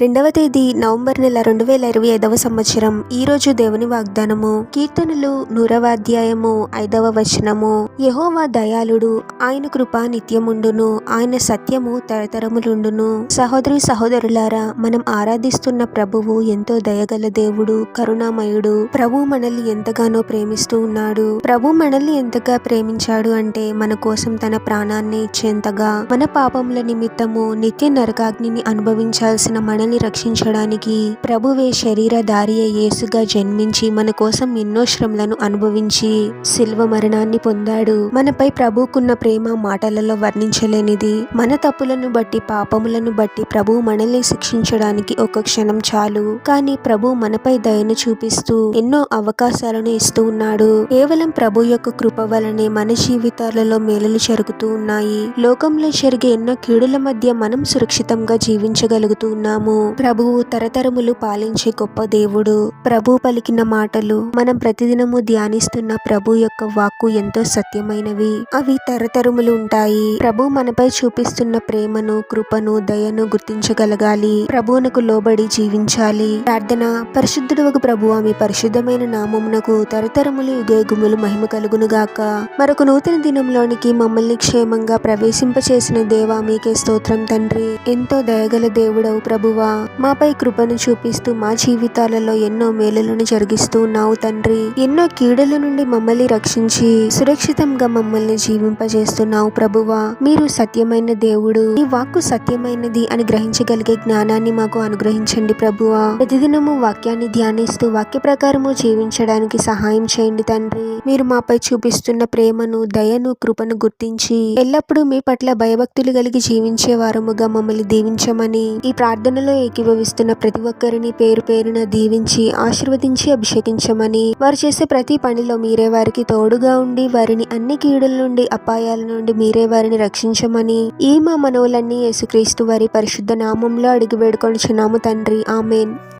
రెండవ తేదీ నవంబర్ నెల 2025 సంవత్సరం. ఈరోజు దేవుని వాగ్దానము. కీర్తనలు 100వ అధ్యాయము 5వ వచనము. యెహోవా దయాళుడు, ఆయన కృప నిత్యముండును, ఆయన సత్యము తరతరములుండును. సహోదరి సహోదరులారా, మనం ఆరాధిస్తున్న ప్రభువు ఎంతో దయగల దేవుడు, కరుణామయుడు. ప్రభు మనల్ని ఎంతగానో ప్రేమిస్తూ ఉన్నాడు. ప్రభు మనల్ని ఎంతగా ప్రేమించాడు అంటే మన కోసం తన ప్రాణాన్ని ఇచ్చేంతగా. మన పాపముల నిమిత్తము నిత్య నరకాగ్నిని అనుభవించాల్సిన మనల్ని రక్షించడానికి ప్రభువే శరీరధారి యేసుగా జన్మించి మన కోసం ఎన్నో శ్రమలను అనుభవించి శిల్వ మరణాన్ని పొందాడు. మనపై ప్రభువుకున్న ప్రేమ మాటలలో వర్ణించలేనిది. మన తప్పులను బట్టి, పాపములను బట్టి ప్రభు మనల్ని శిక్షించడానికి ఒక క్షణం చాలు. కానీ ప్రభు మనపై దయను చూపిస్తూ ఎన్నో అవకాశాలను ఇస్తూ ఉన్నాడు. కేవలం ప్రభు యొక్క కృప వలనే మన జీవితాలలో మేలులు జరుగుతూ ఉన్నాయి. లోకంలో జరిగే ఎన్నో కీడుల మధ్య మనం సురక్షితంగా జీవించగలుగుతూ ఉన్నాము. ప్రభువు తరతరములు పాలించే గొప్ప దేవుడు. ప్రభు పలికిన మాటలు, మనం ప్రతిదినము ధ్యానిస్తున్న ప్రభు యొక్క వాక్కు ఎంతో సత్యమైనవి. అవి తరతరములు ఉంటాయి. ప్రభు మనపై చూపిస్తున్న ప్రేమను, కృపను, దయను గుర్తించగలగాలి. ప్రభువునకు లోబడి జీవించాలి. ప్రార్థన. పరిశుద్ధుడవగు ప్రభువా, మీ పరిశుద్ధమైన నామమునకు తరతరములు యుగయుగములు మహిమ కలుగును గాక. మరొక నూతన దినంలోనికి మమ్మల్ని క్షేమంగా ప్రవేశింపచేసిన దేవా, మీకే స్తోత్రం తండ్రి. ఎంతో దయగల దేవుడవు ప్రభువా, మాపై కృపను చూపిస్తూ మా జీవితాలలో ఎన్నో మేలులను జరిగిస్తూ ఉన్నావు తండ్రి. ఎన్నో కీడుల నుండి మమ్మల్ని రక్షించి సురక్షితంగా మమ్మల్ని జీవింపజేస్తున్నావు ప్రభువా. మీరు సత్యమైన దేవుడు. ఈ వాక్కు సత్యమైనది అని గ్రహించగలిగే జ్ఞానాన్ని మాకు అనుగ్రహించండి ప్రభువా. ప్రతిదినము వాక్యాన్ని ధ్యానిస్తూ వాక్య ప్రకారము జీవించడానికి సహాయం చేయండి తండ్రి. మీరు మాపై చూపిస్తున్న ప్రేమను, దయను, కృపను గుర్తించి ఎల్లప్పుడూ మీ పట్ల భయభక్తులు కలిగి జీవించే వారముగా మమ్మల్ని దీవించమని, ఈ ప్రార్థనలో ఏకీభవిస్తున్న ప్రతి ఒక్కరిని పేరు పేరున దీవించి ఆశీర్వదించి అభిషేకించమని, వారు చేసే ప్రతి పనిలో మీరే వారికి తోడుగా ఉండి వారిని అన్ని కీడుల నుండి, అపాయాల నుండి మీరే వారిని రక్షించమని, ఈ మా మనవులన్నీ యేసుక్రీస్తు వారి పరిశుద్ధ నామంలో అడిగి వేడుకొనుచున్నాము తండ్రి. ఆమేన్.